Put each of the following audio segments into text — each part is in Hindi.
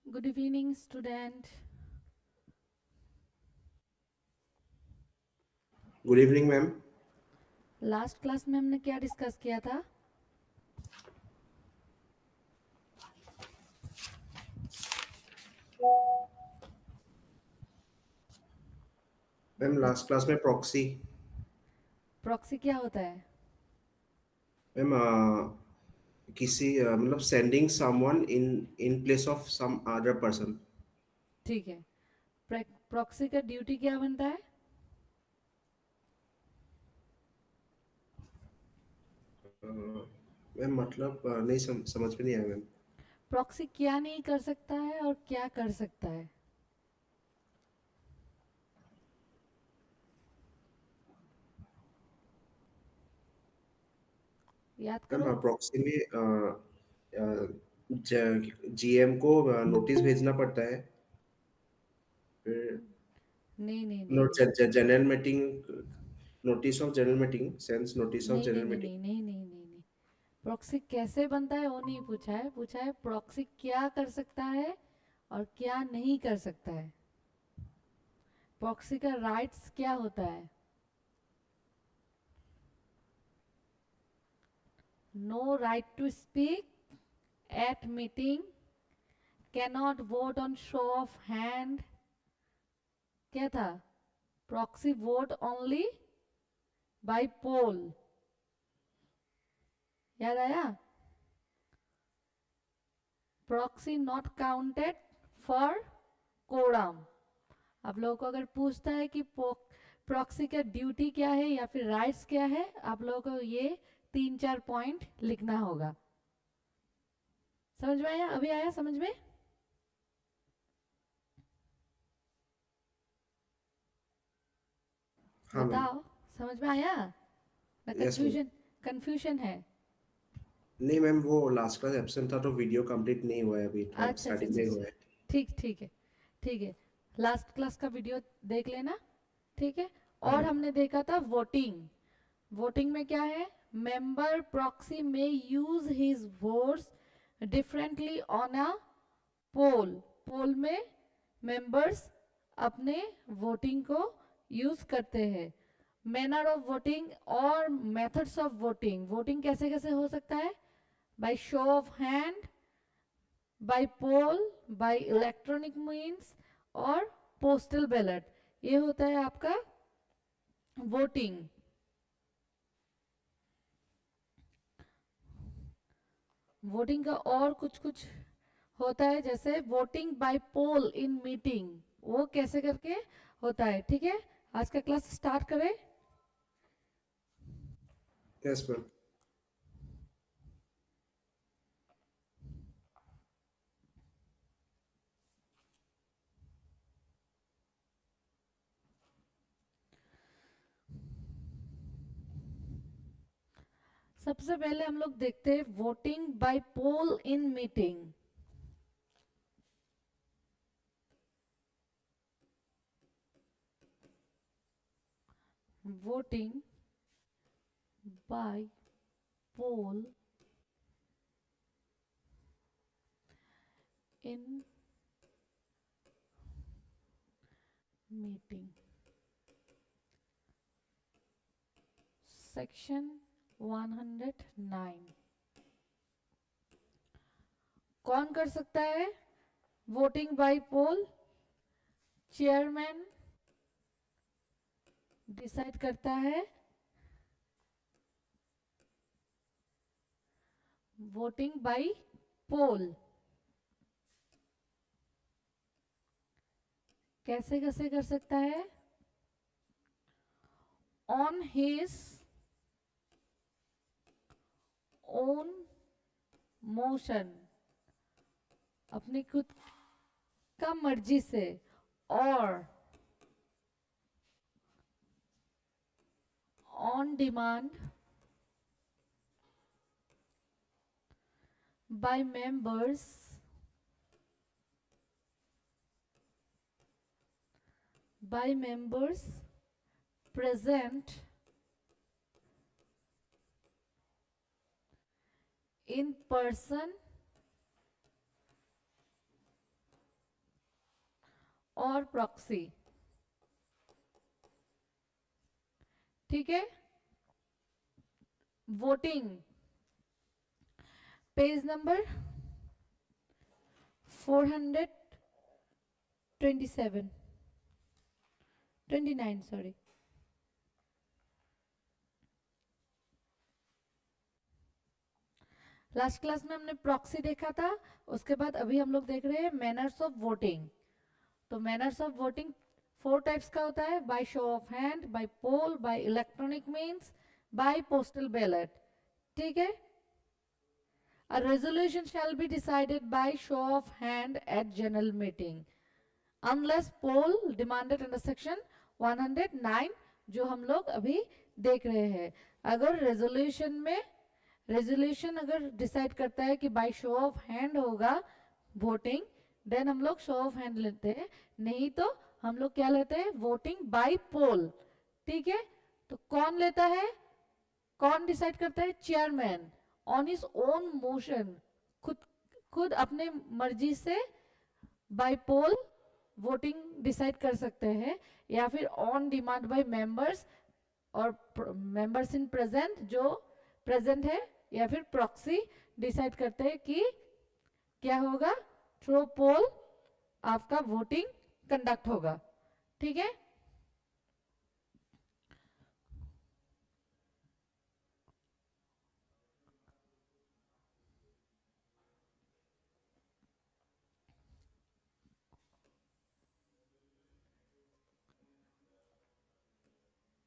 Good evening student. Good evening ma'am. Last class में हमने क्या डिस्कस किया था? मैम बत, लास्ट क्लास में प्रॉक्सी। प्रॉक्सी क्या होता है? मैम किसी मतलब sending someone in in place of some other person. ठीक है। प्रॉक्सी का ड्यूटी क्या बनता है? मैम मतलब नहीं समझ में नहीं आया मैम। प्रॉक्सी क्या नहीं कर सकता है और क्या कर सकता है? याद मैम करो। प्रॉक्सी में जीएम को नोटिस भेजना पड़ता है। फिर नहीं नहीं नहीं नहीं general meeting, notice of general meeting, sense notice of नहीं नहीं जनरल नहीं मीटिंग। नहीं नहीं नहीं नहीं नहीं। प्रॉक्सी कैसे बनता है वो नहीं पूछा है, पूछा है प्रॉक्सी क्या कर सकता है और क्या नहीं कर सकता है। प्रॉक्सी का राइट्स क्या होता है? No right to speak at meeting, cannot vote on show of hand. क्या था? Proxy vote only by poll. याद आया? Proxy not counted for quorum. आप लोगों को अगर पूछता है कि प्रॉक्सी का ड्यूटी क्या है या फिर राइट्स क्या है, आप लोगों को ये 3-4 पॉइंट लिखना होगा। समझ में आया? अभी आया समझ में? हाँ मैम। बताओ। समझ में आया ना? Yes ma'am. कंफ्यूजन? कंफ्यूजन है? नहीं मैम, वो लास्ट क्लास एब्सेंट था तो वीडियो कंप्लीट नहीं हुआ है, अभी थोड़ा अच्छा अच्छा स्टार्टिंग अच्छा में ही अच्छा। हुआ है। ठीक ठीक है। ठीक है। लास्ट क्लास का वीडियो देख लेना। ठीक है। हाँ और मैम। हमने देखा था वोटिंग। वोटिंग में क्या है? मेंबर प्रॉक्सी में use his votes differently on a poll. Poll में मेंबर्स अपने वोटिंग को यूज करते हैं। मैनर ऑफ वोटिंग और मेथड्स ऑफ वोटिंग। वोटिंग कैसे कैसे हो सकता है? By show of hand, by poll, by electronic means और पोस्टल बैलेट। ये होता है आपका वोटिंग। वोटिंग का और कुछ कुछ होता है, जैसे voting by poll in meeting. वो कैसे करके होता है? ठीक है। आज का क्लास स्टार्ट करें। Yes ma'am. सबसे पहले हम लोग देखते हैं voting by poll in meeting. Voting by poll in meeting, section 109। कौन कर सकता है voting by poll? Chairman decide करता है वोटिंग बाय पोल। कैसे कैसे कर सकता है? ऑन हिज ओन मोशन, अपनी खुद का मर्जी से, और on demand by members present in person और प्रॉक्सी। ठीक है, voting page number 427 29 sorry. Last class में हमने प्रॉक्सी देखा था, उसके बाद अभी हम लोग देख रहे हैं मैनर्स ऑफ वोटिंग। तो मैनर्स ऑफ वोटिंग 4 टाइप्स का होता है, by show of hand, by poll, by electronic means, by postal ballot. ठीक है, a resolution shall be decided by show of hand at general meeting unless poll demanded under section 109, जो हम लोग अभी देख रहे हैं। अगर रेजोल्यूशन अगर डिसाइड करता है कि बाय शो ऑफ हैंड होगा वोटिंग, देन हम लोग शो ऑफ हैंड लेते हैं, नहीं तो हम लोग क्या लेते हैं, वोटिंग बाय पोल। ठीक है, तो कौन लेता है, कौन डिसाइड करता है, chairman on his own motion, खुद खुद अपने मर्जी से बाय पोल वोटिंग डिसाइड कर सकते हैं, या फिर ऑन डिमांड बाय मेंबर्स और मेंबर्स इन प्रेजेंट, जो प्रेजेंट है, या फिर प्रॉक्सी डिसाइड करते हैं कि क्या होगा, थ्रू पोल आपका वोटिंग कंडक्ट होगा। ठीक है,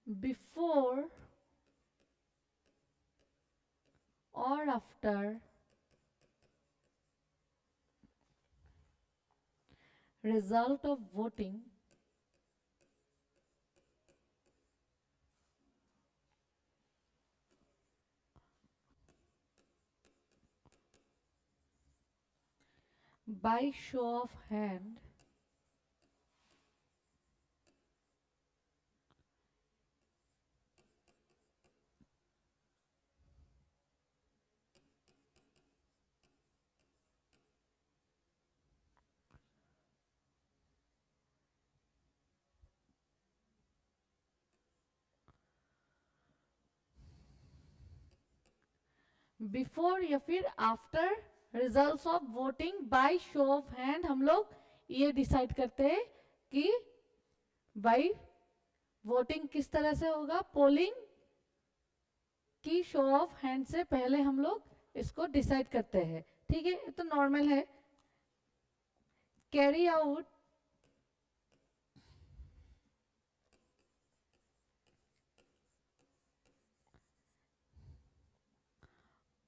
before or after result of voting by show of hand before या फिर after results of voting by show of hand, हम लोग ये डिसाइड करते हैं कि बाय वोटिंग किस तरह से होगा, पोलिंग की शो ऑफ हैंड से पहले हम लोग इसको डिसाइड करते हैं। ठीक है, ये तो नॉर्मल है। कैरी आउट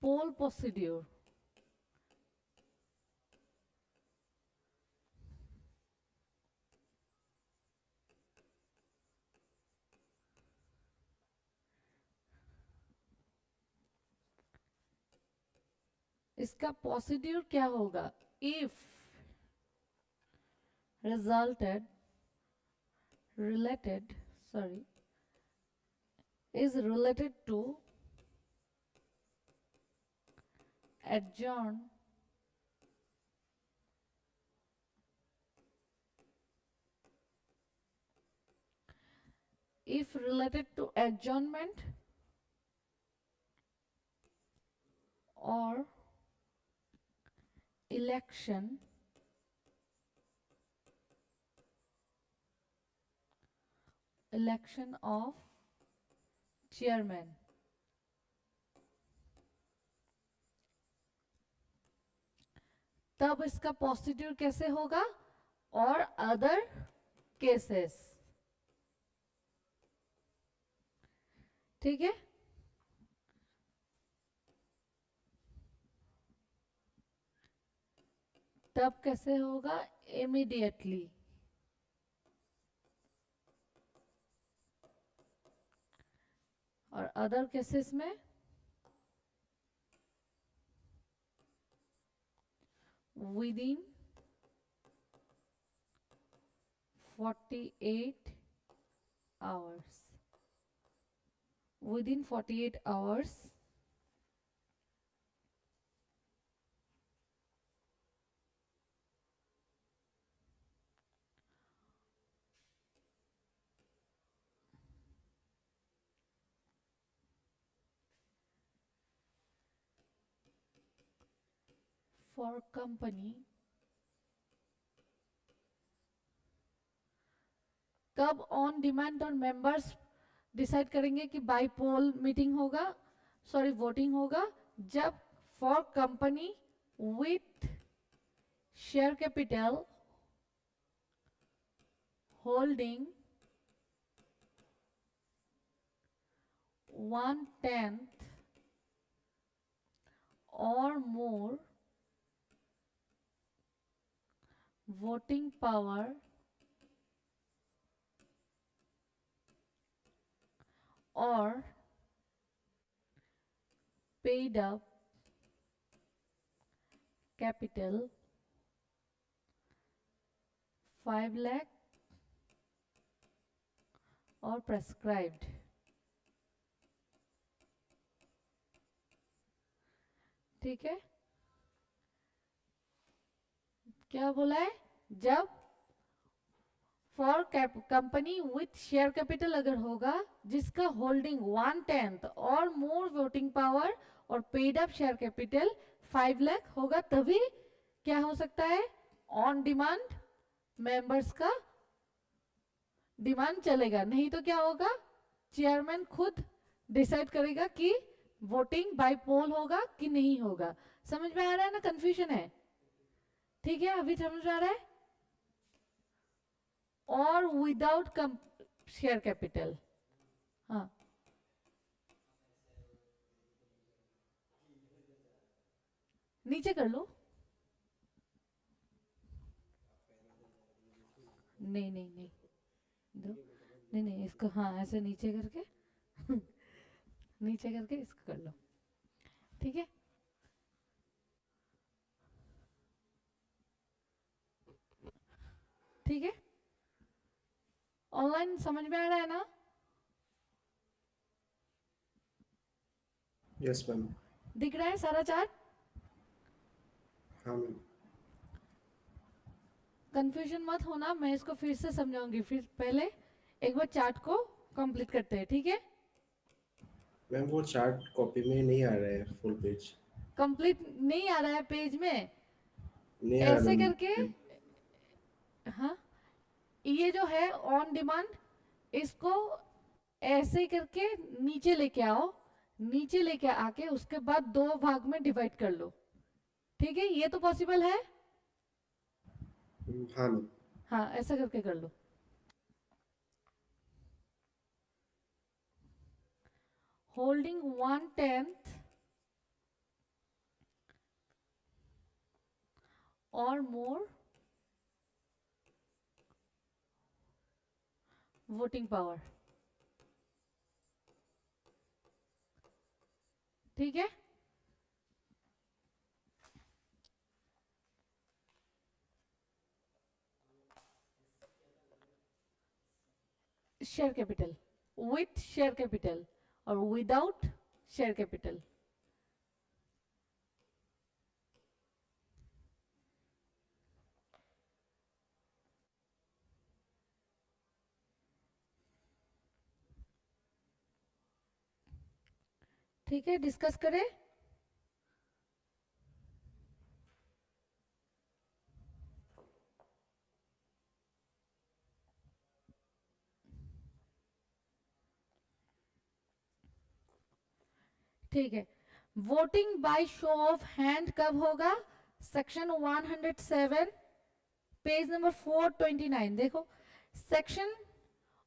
पोल प्रोसीड्यूर, इसका प्रोसीड्यूर क्या होगा, if resulted related sorry is related to adjourn if related to adjournment or election of chairman, तब इसका प्रोसीड्यूर कैसे होगा, और अदर केसेस। ठीक है, तब कैसे होगा, इमीडिएटली। और अदर केसेस में within 48 hours, within 48 hours for company कब ऑन डिमांड और मेंबर्स डिसाइड करेंगे कि बाय पोल मीटिंग होगा, सॉरी वोटिंग होगा, जब for company with share capital holding 1/10 or more voting power or paid up capital 5 lakh or prescribed. ठीक है, क्या बोला है, जब for company with share capital अगर होगा जिसका होल्डिंग 1/10 और मोर वोटिंग पावर और paid up share capital 5 lakh होगा, तभी क्या हो सकता है, ऑन डिमांड मेंबर्स का डिमांड चलेगा। नहीं तो क्या होगा, चेयरमैन खुद डिसाइड करेगा कि वोटिंग बाय पोल होगा कि नहीं होगा। समझ में आ रहा है ना, कंफ्यूजन है? ठीक है, अभी समझ में आ रहा है? और विदाउट शेयर कैपिटल, हाँ नीचे कर लो, नहीं नहीं नहीं दो, नहीं नहीं इसको, हाँ ऐसे नीचे करके नीचे करके इसको कर लो, ठीक है। ठीक है, ऑनलाइन समझ में आ रहा है ना? Yes ma'am. दिख रहा है सारा चार्ट? हाँ मैम। कंफ्यूजन मत होना, मैं इसको फिर से समझाऊंगी, फिर पहले एक बार चार्ट को कंप्लीट करते हैं, ठीक है। मैम वो चार्ट कॉपी में नहीं आ रहा है, फुल पेज कंप्लीट नहीं आ रहा है पेज में, नहीं आ रहा ऐसे मैम। करके, हाँ ये जो है ऑन डिमांड, इसको ऐसे करके नीचे लेके आओ, नीचे लेके आके उसके बाद दो भाग में डिवाइड कर लो, ठीक है, ये तो पॉसिबल है? हाँ मैम। हाँ ऐसा करके कर लो। होल्डिंग 1/10 और मोर वोटिंग पावर, ठीक है। Share capital, with share capital और विदाउट शेयर कैपिटल, ठीक है, डिस्कस करें। ठीक है, voting by show of hand कब होगा? सेक्शन 107 पेज नंबर 429 देखो, section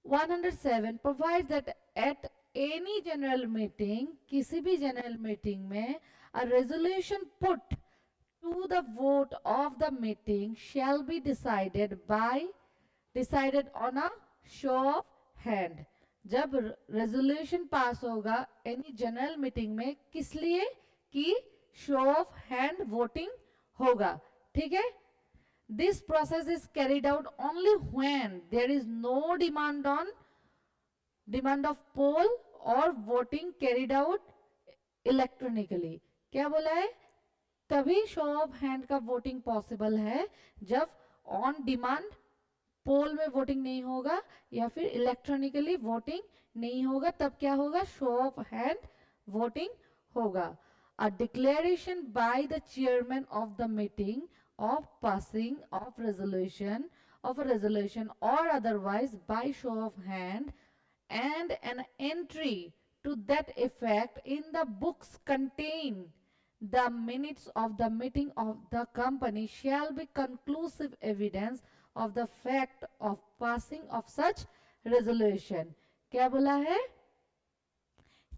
107 provide that at any general meeting, किसी भी जनरल मीटिंग में, a resolution put to the vote of the meeting shall be decided on a show of hand. जब रेजोल्यूशन पास होगा एनी जनरल मीटिंग में, किस लिए? कि शो ऑफ हैंड वोटिंग होगा, ठीक है। This process is carried out only when there is no demand of poll और वोटिंग कैरिड आउट इलेक्ट्रॉनिकली। क्या बोला है? तभी शो ऑफ हैंड का वोटिंग पॉसिबल है जब ऑन डिमांड पोल में वोटिंग नहीं होगा या फिर इलेक्ट्रॉनिकली वोटिंग नहीं होगा, तब क्या होगा? शो ऑफ हैंड वोटिंग होगा। a declaration by the chairman of the meeting of passing of a resolution or otherwise by show of hand, and an entry to that effect in the books contain the minutes of the meeting of the company shall be conclusive evidence of the fact of passing of such resolution. क्या बोला है?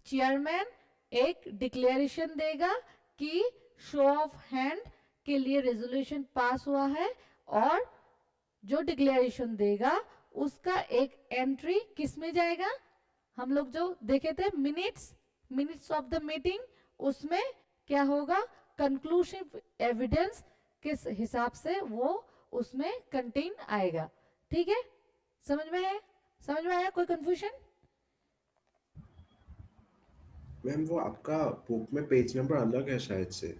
चेयरमैन एक डिक्लेरेशन देगा कि शो ऑफ हैंड के लिए रेजोल्यूशन पास हुआ है, और जो डिक्लेरेशन देगा उसका एक एंट्री किस में जाएगा? हम लोग जो देखे थे मिनट्स ऑफ द मीटिंग, उसमें क्या होगा? कंक्लूसिव एविडेंस किस हिसाब से वो उसमें कंटेन आएगा. ठीक है, समझ में है? समझ में आया? कोई कंफ्यूजन? मैम वो आपका बुक में पेज नंबर अलग है शायद से.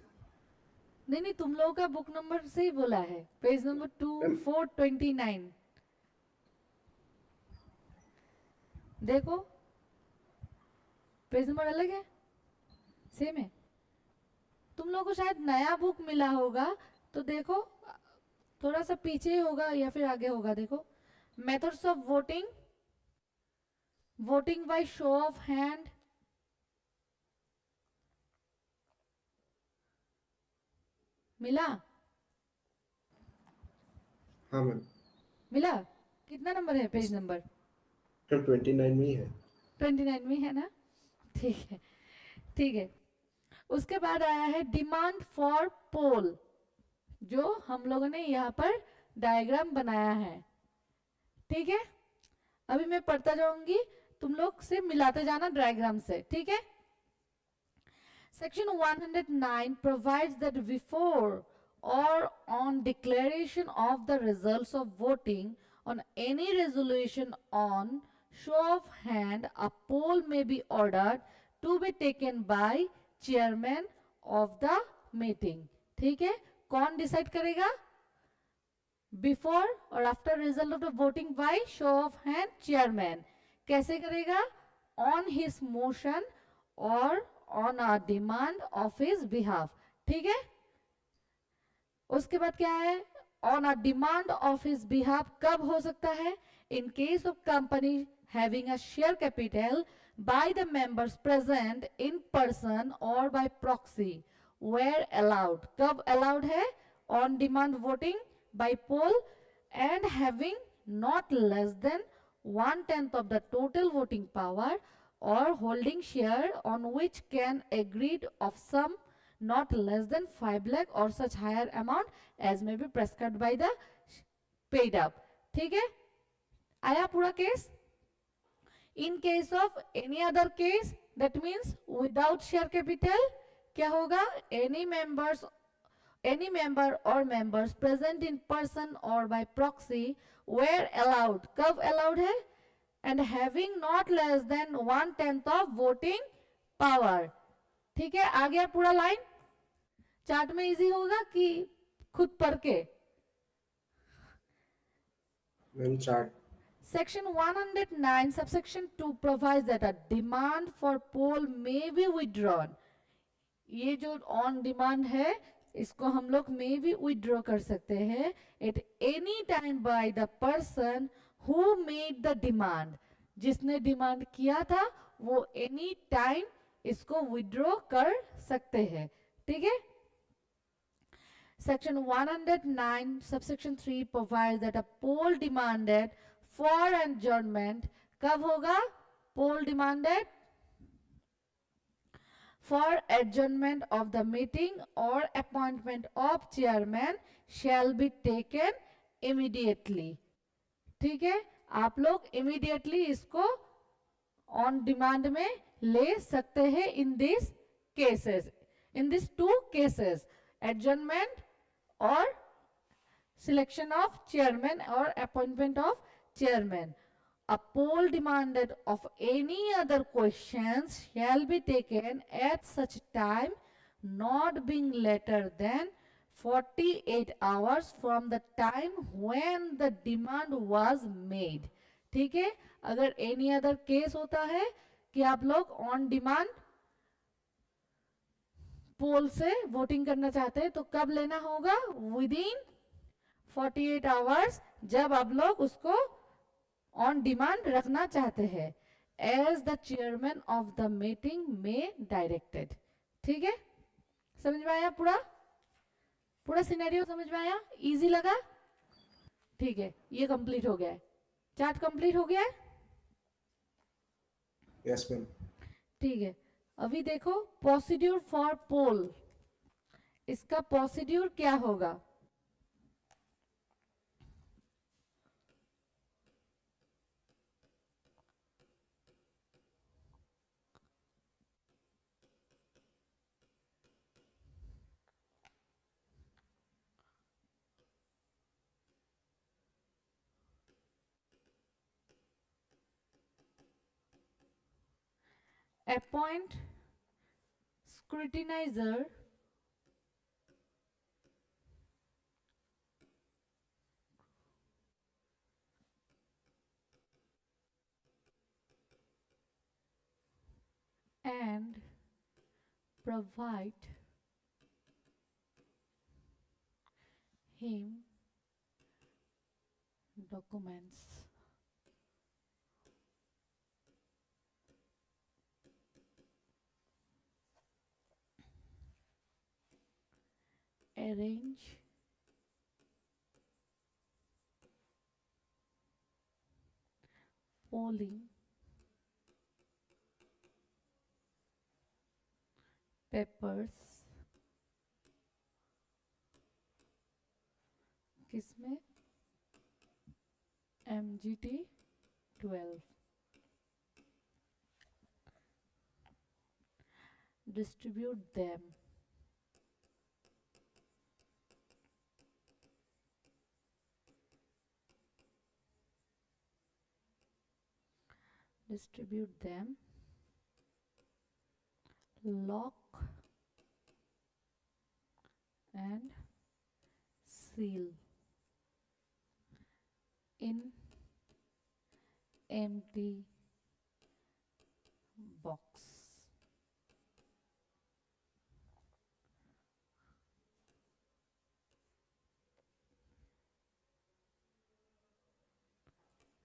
नहीं नहीं, तुम लोगों का बुक नंबर से ही बोला है, पेज नंबर 2429. देखो, पेज नंबर अलग है, सेम है. तुम लोगों को शायद नया बुक मिला होगा, तो देखो थोड़ा सा पीछे होगा या फिर आगे होगा. देखो, methods of voting, voting by show of hand, मिला? हाँ मैम, मिला? कितना नंबर है पेज नंबर? 29 में ही है. 29 में है ना? ठीक है, ठीक है. उसके बाद आया है डिमांड फॉर पोल, जो हम लोगों ने यहाँ पर डायग्राम बनाया है. ठीक है, अभी मैं पढ़ता जाऊंगी, तुम लोग से मिलाते जाना डायग्राम से. ठीक है. Section 109 provides that before or on declaration of the results of voting on any resolution on show of hand, a poll may be ordered to be taken by chairman of the meeting. ठीक है, कौन डिसाइड करेगा? बिफोर और after result of the voting by show of hand, chairman. कैसे करेगा? ऑन हिज मोशन और on a demand of his behalf. ठीक है. उसके बाद क्या है? On a demand of his behalf कब हो सकता है? In case of company having a share capital by the members present in person or by proxy where allowed. कब allowed है? On demand voting by poll and having not less than 1/10 of the total voting power or holding share on which can agreed of sum not less than 5 lakh or such higher amount as may be prescribed by the paid up. ठीक है, आया पूरा case. In case of any other case, that means without share capital, क्या होगा? Any member or members present in person or by proxy were allowed. कब allowed है? And having not less than 1/10 of voting power. ठीक है, आ गया पूरा लाइन. चार्ट में इजी होगा कि खुद पढ़ के? Ma'am chart. Section 109 subsection 2 provides that a demand for poll may be withdrawn. ये जो on demand है, इसको हम लोग may be withdraw कर सकते हैं at any time by the person who made the demand. जिसने डिमांड किया था वो any time इसको withdraw कर सकते हैं. ठीक है. Section 109 subsection 3 provides that a poll demanded for adjournment कब होगा? Poll demanded for adjournment of the meeting or appointment of chairman shall be taken immediately. ठीक है, आप लोग immediately इसको on demand में ले सकते हैं in these cases, in these two cases, adjournment or selection of chairman or appointment of chairman. A poll demanded of any other questions shall be taken at such time not being later than 48 hours from the time when the demand was made. ठीक है, अगर any other case होता है कि आप लोग on demand पोल से वोटिंग करना चाहते हैं तो कब लेना होगा? विदिन 48 आवर्स, जब आप लोग उसको ऑन डिमांड रखना चाहते हैं, as the chairman of the meeting में डायरेक्टेड। ठीक है, समझ में आया? पूरा पूरा सिनेरियो समझ में आया? इजी लगा? ठीक है, ये कंप्लीट हो गया है, चार्ट कंप्लीट हो गया है। Yes ma'am. ठीक है, अभी देखो प्रोसीड्यूर फॉर पोल, इसका प्रोसीड्यूर क्या होगा? Appoint scrutinizer and provide him documents. Arrange polling papers, किसमें? MGT 12, distribute them, lock and seal in empty box.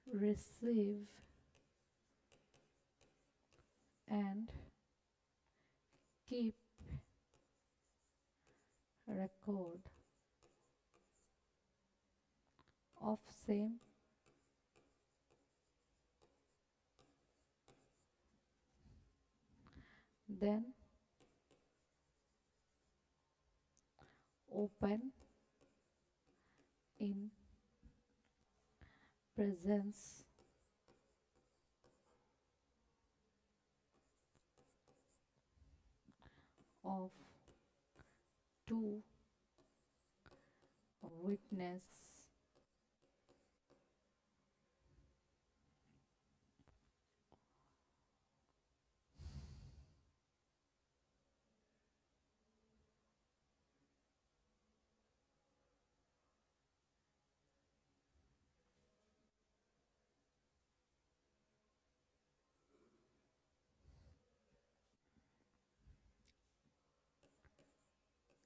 Receive and keep record of same, then open in presence of two witness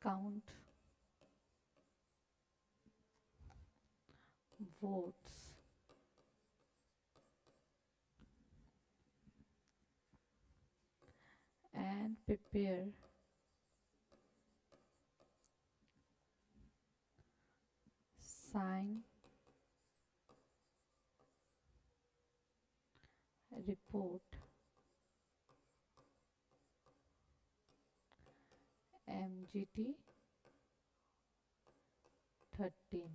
count votes and prepare sign report MGT 13.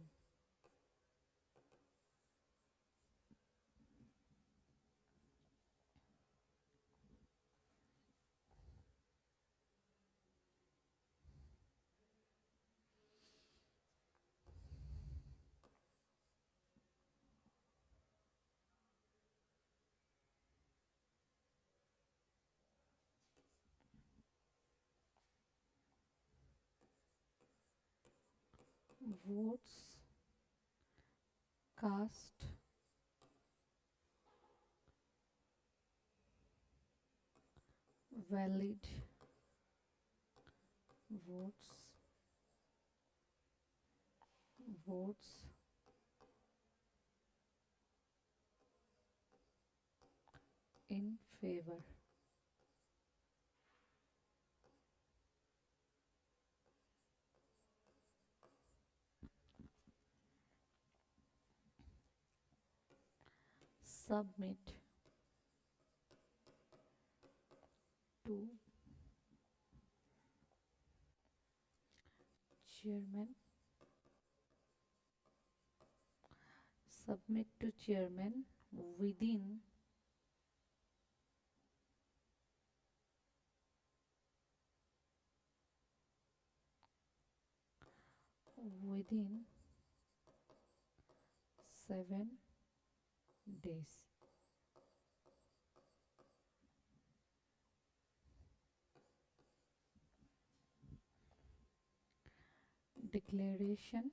Votes cast valid votes in favor. Submit to chairman. Submit to chairman within within 7 days. Declaration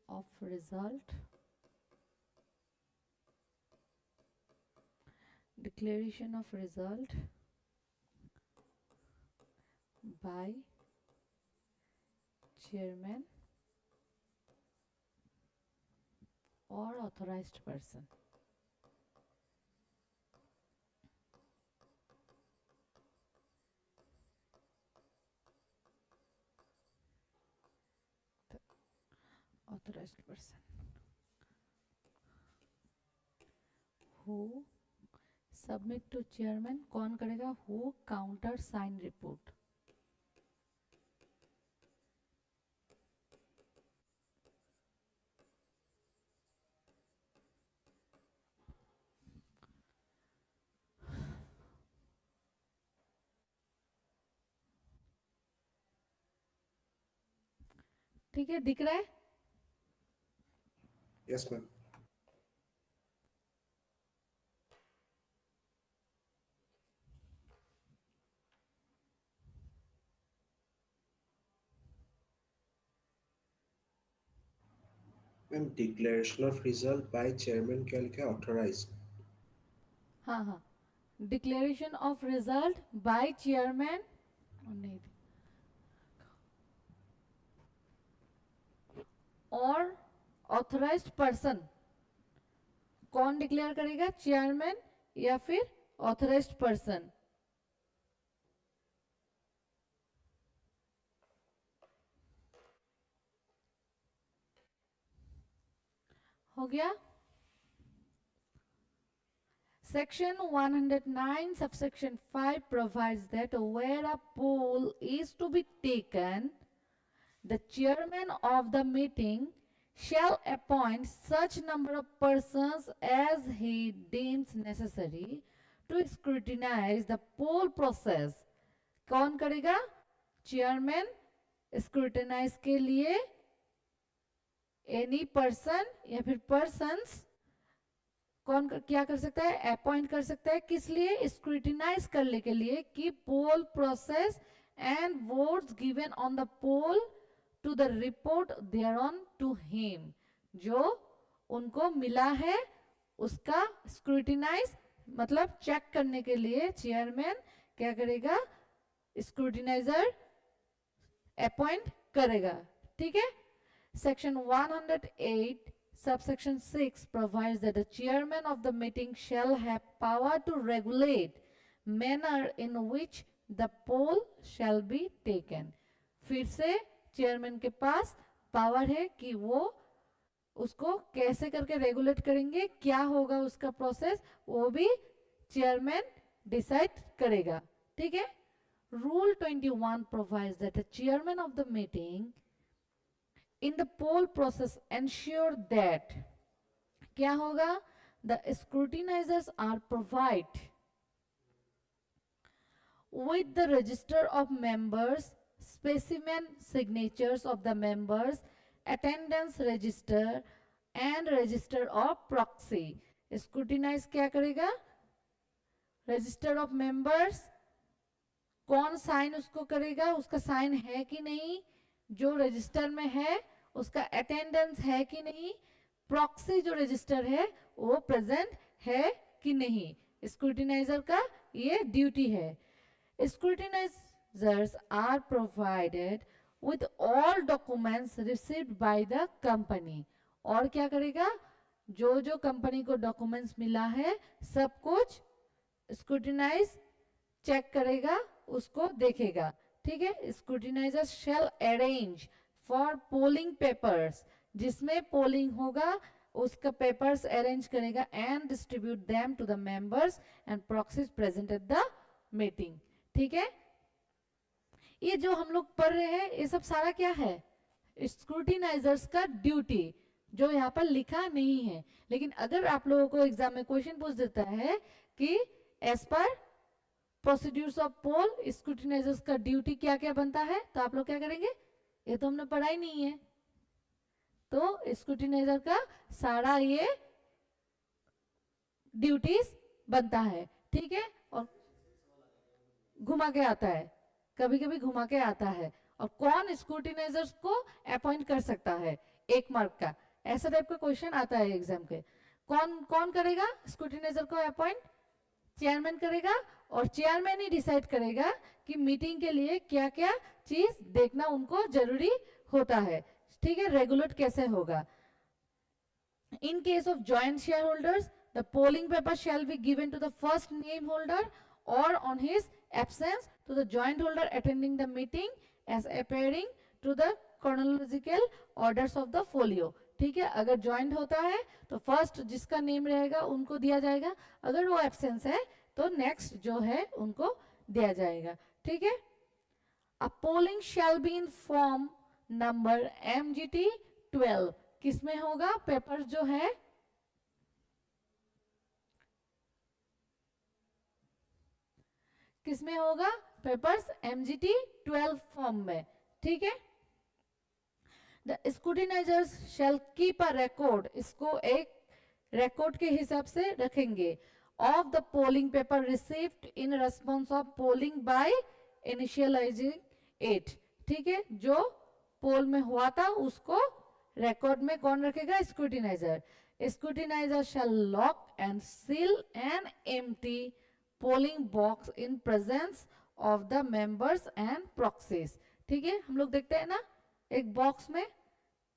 of result. Declaration of result by chairman or authorized person. The authorized person who submit to chairman कौन करेगा? Who counter sign report. ठीक है, दिख रहा है? Yes ma'am. Ma'am declaration of result by chairman क्या लिखा है? ऑथराइज्ड. हाँ हाँ, declaration of result by chairman. नहीं, और ऑथराइज्ड पर्सन. कौन डिक्लेयर करेगा? चेयरमैन या फिर ऑथराइज्ड पर्सन. हो गया. Section 109 subsection 5 provides that where a poll is to be taken, the chairman of the meeting shall appoint such number of persons as he deems necessary to scrutinize the poll process. कौन करेगा? चेयरमैन स्क्रूटिनाइज के लिए एनी पर्सन या फिर पर्सन्स कौन क्या कर सकता है? अपॉइंट कर सकता है. किस लिए? स्क्रूटिनाइज करने के लिए कि poll process and votes given on the poll to the report there on to him. जो उनको मिला है उसका स्क्रूटिनाइज मतलब चेक करने के लिए चेयरमैन क्या करेगा? स्क्रूटिनाइजर अपॉइंट करेगा. ठीक है. Section 108 subsection 6 provides that the chairman of the meeting shall have power to regulate manner in which the poll shall be taken. फिर से चेयरमैन के पास पावर है कि वो उसको कैसे करके रेगुलेट करेंगे, क्या होगा उसका प्रोसेस, वो भी चेयरमैन डिसाइड करेगा. ठीक है. Rule 21 provides that the chairman of the meeting in the poll process ensure that क्या होगा? The scrutinizers are provided with the register of members, specimen signatures of the members, attendance register and register of proxy. Scrutinize क्या करेगा? Register of members. कौन साइन उसको करेगा? उसका साइन है कि नहीं जो रजिस्टर में है, उसका अटेंडेंस है कि नहीं, प्रॉक्सी जो रजिस्टर है वो प्रेजेंट है कि नहीं, स्क्रूटिनाइजर का ये ड्यूटी है। Scrutinizers are provided with all documents received by the company. और क्या करेगा, जो जो कंपनी को डॉक्यूमेंट्स मिला है सब कुछ स्क्रूटिनाइज चेक करेगा, उसको देखेगा। ठीक है, scrutiniser shall arrange for polling papers, जिसमें पोलिंग होगा उसका पेपर्स अरेंज करेगा and distribute them to the members and proxies present at the meeting. ठीक है, ये जो हम लोग पढ़ रहे हैं ये सब सारा क्या है, स्क्रूटिनाइजर्स का ड्यूटी, जो यहाँ पर लिखा नहीं है। लेकिन अगर आप लोगों को एग्जाम में क्वेश्चन पूछ देता है कि एज पर प्रोसीड्यूर्स ऑफ पोल स्क्रूटिनाइजर्स का ड्यूटी क्या क्या बनता है, तो आप लोग क्या करेंगे, ये तो हमने पढ़ा ही नहीं है। तो स्क्रूटिनाइजर का सारा ये ड्यूटीज बनता है। ठीक है, और घुमा के आता है, कभी कभी घुमा के आता है। और कौन स्क्रूटिनाइजर्स को अपॉइंट कर सकता है, 1 मार्क का ऐसा टाइप का क्वेश्चन आता है एग्जाम के। कौन कौन करेगा स्क्रूटिनाइजर को अपॉइंट, चेयरमैन करेगा, और चेयरमैन ही डिसाइड करेगा कि मीटिंग के लिए क्या क्या चीज देखना उनको जरूरी होता है। ठीक है, रेगुलेट कैसे होगा। In case of joint share holders the polling paper shall be given to the first name holder और on his absence to the joint holder attending the meeting as appearing to the chronological orders of the folio। ठीक है, अगर ज्वाइंट होता है तो फर्स्ट जिसका नेम रहेगा उनको दिया जाएगा, अगर वो एब्सेंस है तो नेक्स्ट जो है उनको दिया जाएगा। ठीक है, a polling shall be in form number MGT 12, किसमें होगा, पेपर जो है किसमें होगा, पेपर्स MGT 12 फॉर्म में। ठीक है, the scrutinisers shall keep a record, इसको एक रिकॉर्ड के हिसाब से रखेंगे, of the polling paper received in response of polling by initialising it. ठीक है, जो पोल में हुआ था उसको रिकॉर्ड में कौन रखेगा, scrutiniser. Scrutiniser shall lock and seal an empty polling box in presence of the members and proxies. ठीक है, हम लोग देखते हैं ना एक बॉक्स में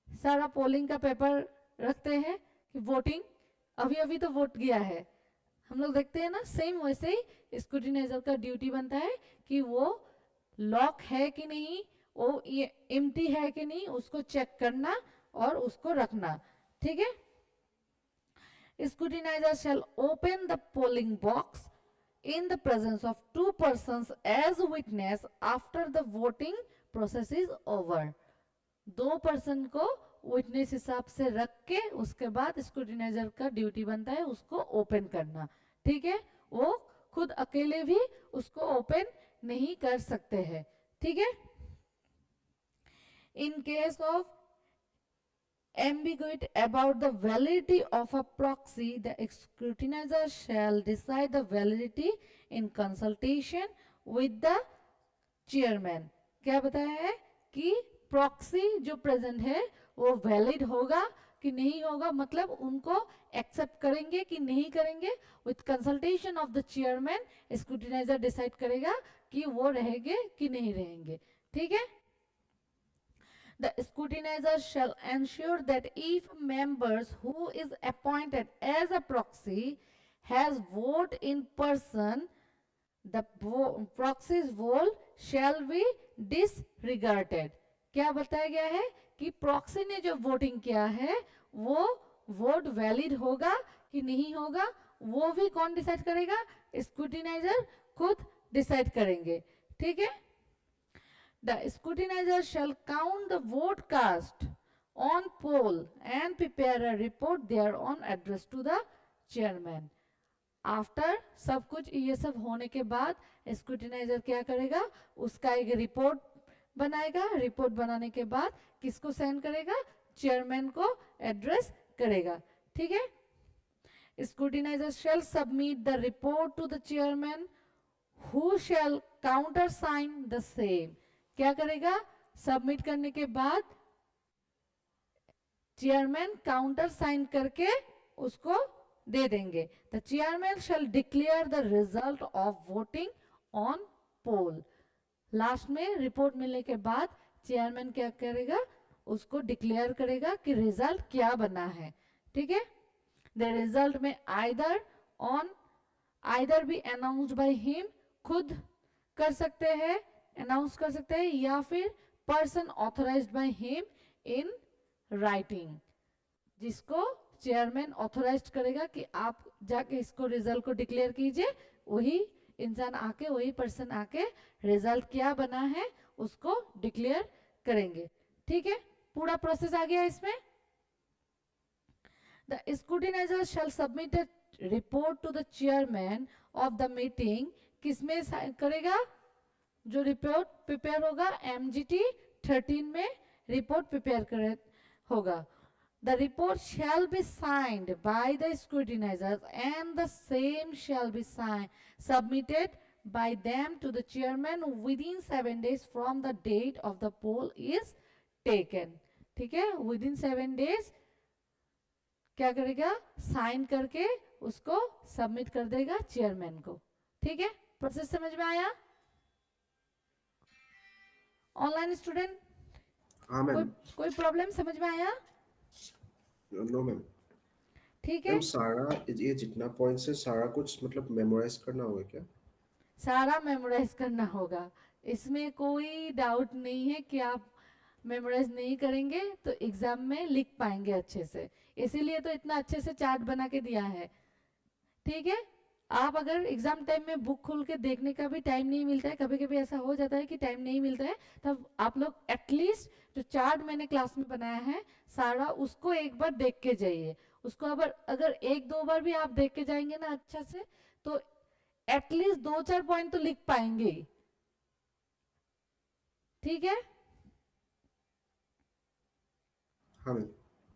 सारा पोलिंग का पेपर रखते हैं कि वोटिंग अभी अभी तो वोट गया है, हम लोग देखते हैं ना, सेम वैसे ही स्क्रूटिनाइजर का ड्यूटी बनता है कि वो लॉक है कि नहीं, वो ये एम्प्टी है कि नहीं, उसको चेक करना और उसको रखना। ठीक है, scrutiniser shall open the polling box in the presence of 2 persons as witness after the voting process is over। 2 person को विटनेस हिसाब से रख के उसके बाद स्क्रूटिनाइजर का ड्यूटी बनता है उसको ओपन करना। ठीक है, वो खुद अकेले भी उसको ओपन नहीं कर सकते हैं। ठीक है, in case of ambiguity about the validity of a proxy, the scrutinizer shall decide the validity in consultation with the chairman। क्या बताया है कि प्रॉक्सी जो प्रेजेंट है वो वैलिड होगा कि नहीं होगा, मतलब उनको एक्सेप्ट करेंगे कि नहीं करेंगे, with consultation of the chairman scrutiniser decide करेगा कि वो रहेंगे कि नहीं रहेंगे। ठीक है, the scrutinizer shall ensure that if members who is appointed as a proxy has vote in person, the proxy's vote shall be disregarded। क्या बताया गया है कि प्रॉक्सी ने जो वोटिंग किया है वो वोट वैलिड होगा कि नहीं होगा, वो भी कौन डिसाइड करेगा, स्क्रूटिनाइजर खुद डिसाइड करेंगे। ठीक है, the scrutinizer shall count the vote cast on poll and prepare a report thereon addressed to the chairman। After सब कुछ ये सब होने के बाद स्क्रूटिनाइजर क्या करेगा, उसका एक रिपोर्ट बनाएगा, रिपोर्ट बनाने के बाद किसको सेंड करेगा, चेयरमैन को एड्रेस करेगा। ठीक है, scrutiniser shall submit the report to the chairman who shall countersign the same। क्या करेगा, सबमिट करने के बाद चेयरमैन काउंटर साइन करके उसको दे देंगे। The chairman shall declare the result of voting on poll. Last में रिपोर्ट मिलने के बाद चेयरमैन क्या करेगा, उसको डिक्लेयर करेगा कि रिजल्ट क्या बना है। ठीक है, द रिजल्ट में either B announced by him, खुद कर सकते हैं, अनाउंस कर सकते हैं, या फिर person authorised by him in writing, जिसको चेयरमैन ऑथराइज करेगा कि आप जाके इसको रिजल्ट को डिक्लेयर कीजिए, वही इंसान आके, वही पर्सन आके रिजल्ट क्या बना है उसको डिक्लेयर करेंगे। ठीक है, पूरा प्रोसेस आ गया इसमें। The scrutinizer shall submit a report to the chairman of the meeting, किसमें करेगा, जो रिपोर्ट प्रिपेयर होगा MGT 13 में रिपोर्ट प्रिपेयर करे होगा। The report shall be signed by the scrutinizers and the same shall be submitted by them to the chairman within 7 days from the date of the poll is taken. ठीक है, within 7 days क्या करेगा, साइन करके उसको सबमिट कर देगा चेयरमैन को। ठीक है, प्रोसेस समझ में आया? ऑनलाइन स्टूडेंट हाँ मैम। कोई प्रॉब्लम समझ में आया? No ma'am. ठीक है, मैम सारा ये जितना पॉइंट्स है सारा कुछ मतलब मेमोराइज करना होगा क्या? सारा मेमोराइज करना होगा, इसमें कोई डाउट नहीं है कि आप मेमोराइज नहीं करेंगे तो एग्जाम में लिख पाएंगे अच्छे से, इसीलिए तो इतना अच्छे से चार्ट बना के दिया है। ठीक है, आप अगर एग्जाम टाइम में बुक खोल के देखने का भी टाइम नहीं मिलता है, कभी कभी ऐसा हो जाता है कि टाइम नहीं मिलता है, तब आप लोग एटलीस्ट जो चार्ट मैंने क्लास में बनाया है सारा, उसको एक बार देख के जाइए। उसको अगर एक दो बार भी आप देख के जाएंगे ना अच्छा से, तो एटलीस्ट 2-4 पॉइंट तो लिख पाएंगे। ठीक है, हाँ मैम।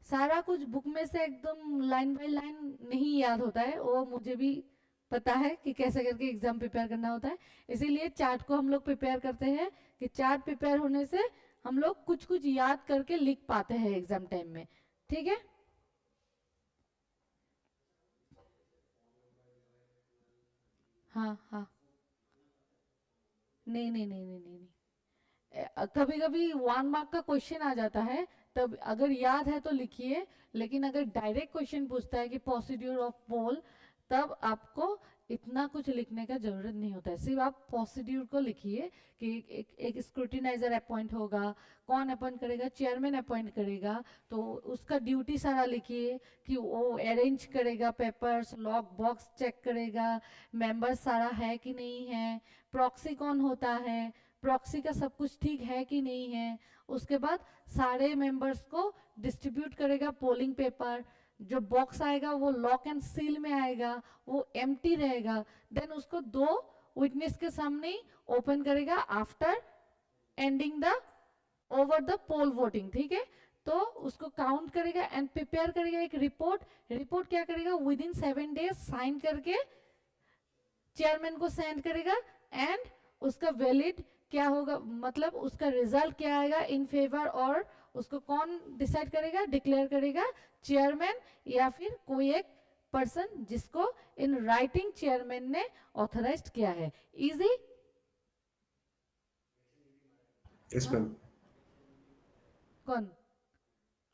सारा कुछ बुक में से एकदम लाइन बाय लाइन नहीं याद होता है, वो मुझे भी पता है कि कैसे करके एग्जाम प्रिपेयर करना होता है, इसीलिए चार्ट को हम लोग प्रिपेयर करते हैं कि चार्ट प्रिपेयर होने से हम लोग कुछ कुछ याद करके लिख पाते हैं एग्जाम टाइम में। ठीक है, हाँ हाँ, नहीं नहीं नहीं नहीं नहीं, नहीं। कभी कभी 1 मार्क का क्वेश्चन आ जाता है, तब अगर याद है तो लिखिए, लेकिन अगर डायरेक्ट क्वेश्चन पूछता है कि प्रोसीड्यूर ऑफ पोल, तब आपको इतना कुछ लिखने का जरूरत नहीं होता है, सिर्फ आप प्रोसीड्यूर को लिखिए कि एक स्क्रूटिनाइजर अपॉइंट होगा, कौन अपॉइंट करेगा, चेयरमैन अपॉइंट करेगा, तो उसका ड्यूटी सारा लिखिए कि वो अरेंज करेगा पेपर्स, लॉक बॉक्स चेक करेगा, मेंबर सारा है कि नहीं है, प्रॉक्सी कौन होता है, प्रॉक्सी का सब कुछ ठीक है कि नहीं है, उसके बाद सारे मेंबर्स को डिस्ट्रीब्यूट करेगा पोलिंग पेपर, जो बॉक्स आएगा वो लॉक एंड सील में आएगा, वो एम्प्टी रहेगा, देन उसको 2 विटनेस के सामने ओपन करेगा after ending the over the poll voting. ठीक है, तो उसको काउंट करेगा एंड प्रिपेयर करेगा एक रिपोर्ट क्या करेगा, विद इन 7 डेज साइन करके चेयरमैन को सेंड करेगा, एंड उसका वैलिड क्या होगा, मतलब उसका रिजल्ट क्या आएगा इन फेवर, और उसको कौन डिसाइड करेगा, डिक्लेयर करेगा, चेयरमैन या फिर कोई एक पर्सन जिसको इन राइटिंग चेयरमैन ने ऑथराइज्ड किया है। इजी? Yes ma'am. कौन?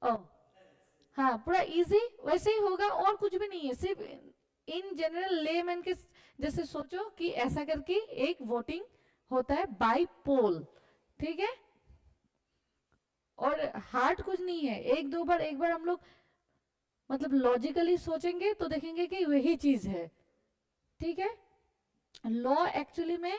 ओ हाँ, पूरा इजी वैसे ही होगा, और कुछ भी नहीं है, सिर्फ इन जनरल लेमैन के जैसे सोचो कि ऐसा करके एक वोटिंग होता है बाय पोल। ठीक है, और हार्ड कुछ नहीं है, एक बार हम लोग मतलब लॉजिकली सोचेंगे तो देखेंगे कि वही चीज है। ठीक है, लॉ एक्चुअली में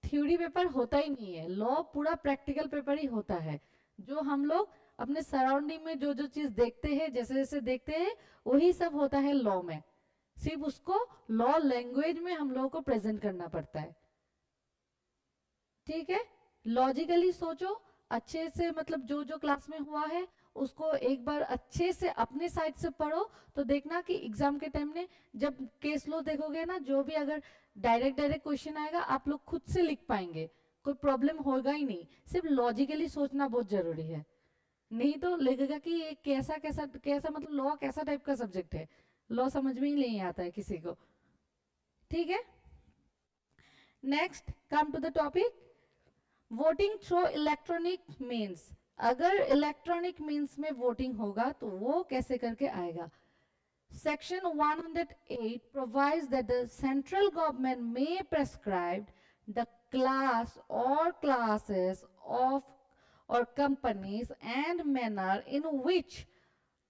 थ्योरी पेपर होता ही नहीं है, लॉ पूरा प्रैक्टिकल पेपर ही होता है, जो हम लोग अपने सराउंडिंग में जो जो चीज देखते हैं, जैसे जैसे देखते हैं, वही सब होता है लॉ में, सिर्फ उसको लॉ लैंग्वेज में हम लोगों को प्रेजेंट करना पड़ता है। ठीक है, लॉजिकली सोचो अच्छे से, मतलब जो जो क्लास में हुआ है उसको एक बार अच्छे से अपने साइड से पढ़ो, तो देखना कि एग्जाम के टाइम में जब केस लो देखोगे ना, जो भी अगर डायरेक्ट क्वेश्चन आएगा आप लोग खुद से लिख पाएंगे, कोई प्रॉब्लम होगा ही नहीं, सिर्फ लॉजिकली सोचना बहुत जरूरी है, नहीं तो लगेगा कि ये कैसा कैसा कैसा मतलब लॉ कैसा टाइप का सब्जेक्ट है, लॉ समझ में ही नहीं आता है किसी को, ठीक है। Next come to the topic, voting through electronic means. अगर इलेक्ट्रॉनिक मीन्स में वोटिंग होगा तो वो कैसे करके आएगा। Section 108 provides that the central government may prescribe the class or classes of or companies and manner in which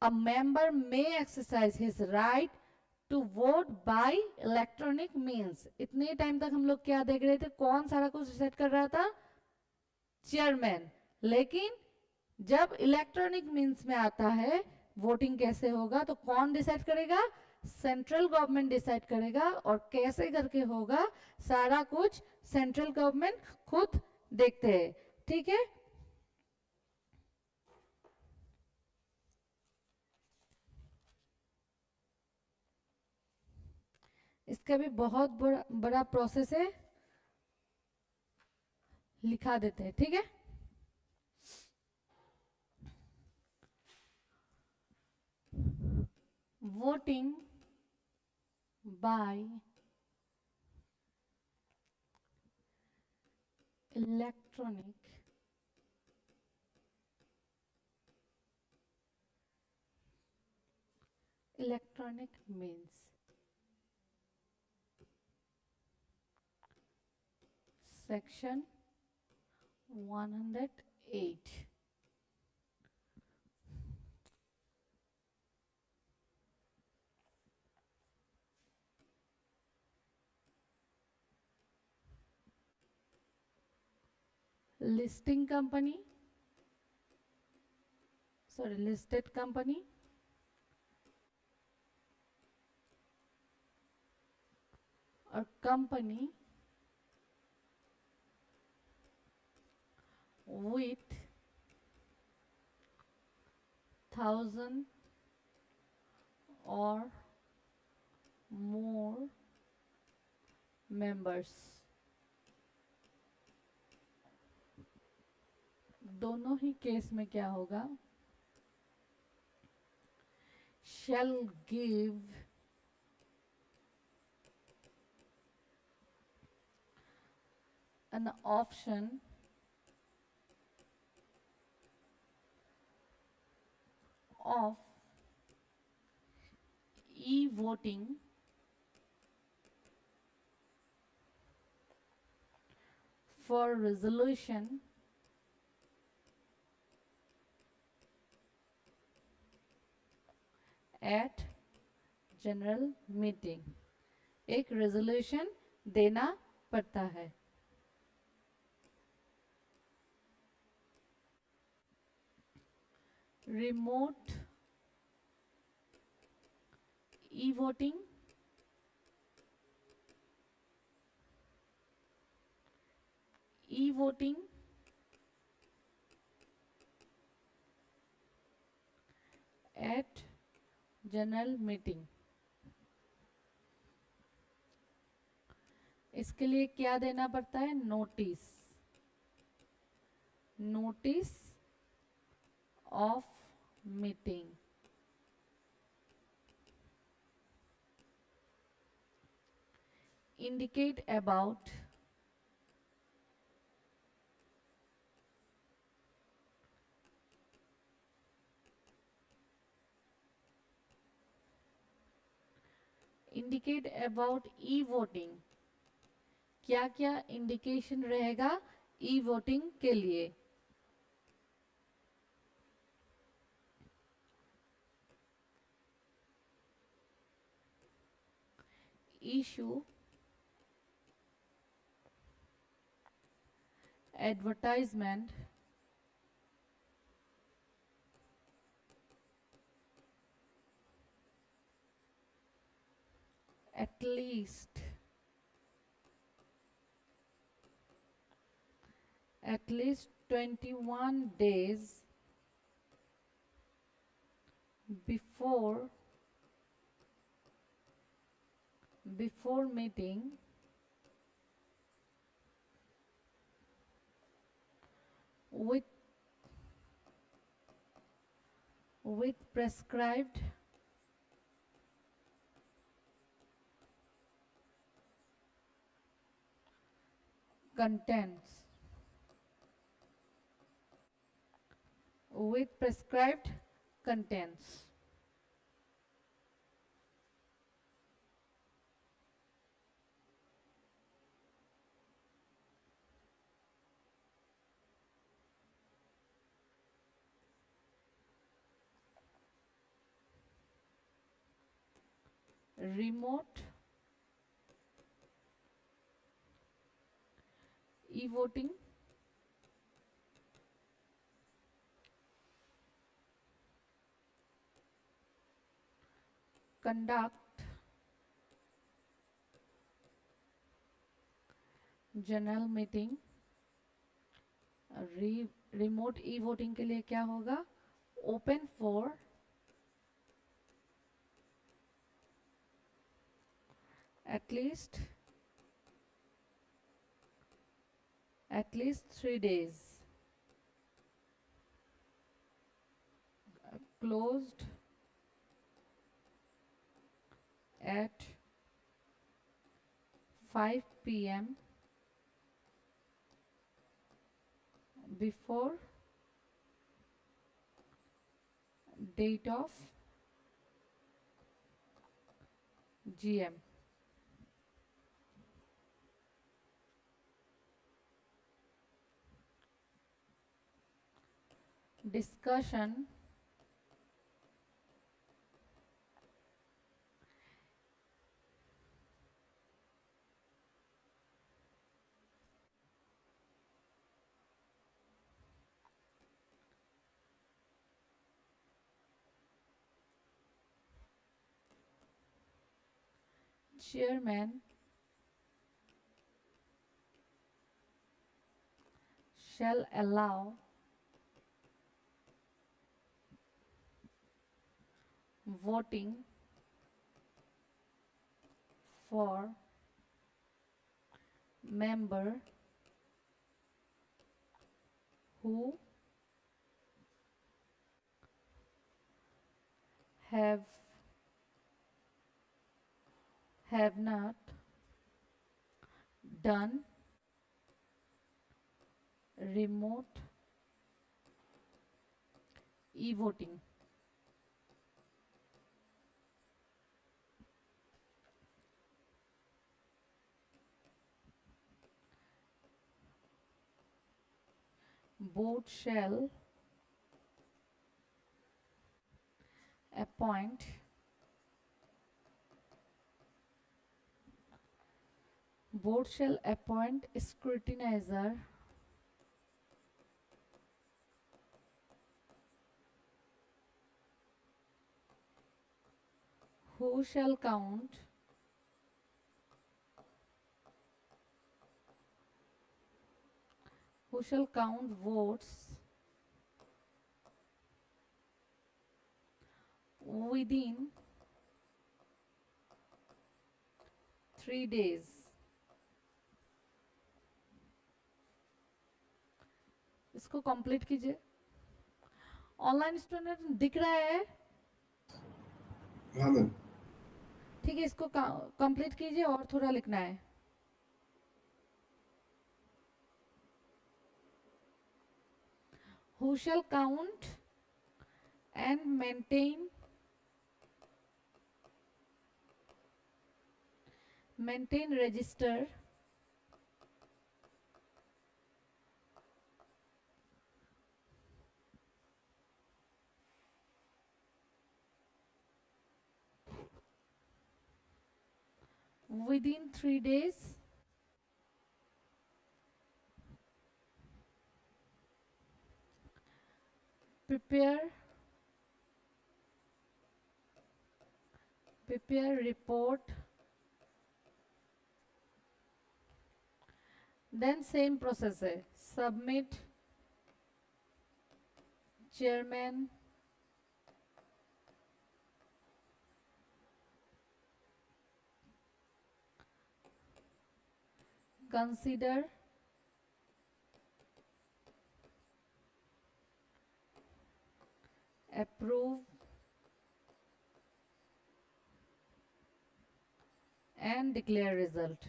a member may exercise his right to vote by electronic means। इतने टाइम तक हम लोग क्या देख रहे थे, कौन सारा कुछ डिसाइड कर रहा था, चेयरमैन। लेकिन जब इलेक्ट्रॉनिक मीन्स में आता है वोटिंग कैसे होगा, तो कौन डिसाइड करेगा, सेंट्रल गवर्नमेंट डिसाइड करेगा। और कैसे करके होगा, सारा कुछ सेंट्रल गवर्नमेंट खुद देखते हैं, ठीक है। इसका भी बहुत बड़ा प्रोसेस है, लिखा देते हैं, ठीक है। Voting by electronic means, section 108। Listing company, sorry listed company और company with 1,000 or more members, दोनों ही केस में क्या होगा, shall give an option of e-voting for resolution at general meeting. एक रेजोल्यूशन देना पड़ता है। Remote e voting, e voting at general meeting. इसके लिए क्या देना पड़ता है, notice, notice of meeting. indicate about e voting. क्या क्या इंडिकेशन रहेगा ई वोटिंग के लिए, issue advertisement at least 21 days before meeting with prescribed contents with prescribed contents. Remote e-voting conduct general meeting. Remote e voting के लिए क्या होगा? Open for at least 3 days. Closed at 5 p.m. before date of GM. Discussion chairman shall allow voting for member who have not done remote e-voting. Board shall appoint scrutinizer who shall count votes within 3 days. इसको कंप्लीट कीजिए. ऑनलाइन स्टूडेंट दिख रहा है? हाँ मैम. ठीक है, इसको कंप्लीट कीजिए और थोड़ा लिखना है. Who shall count and maintain register within 3 days. Prepare report. Then same process है. Submit chairman, consider approve and declare result.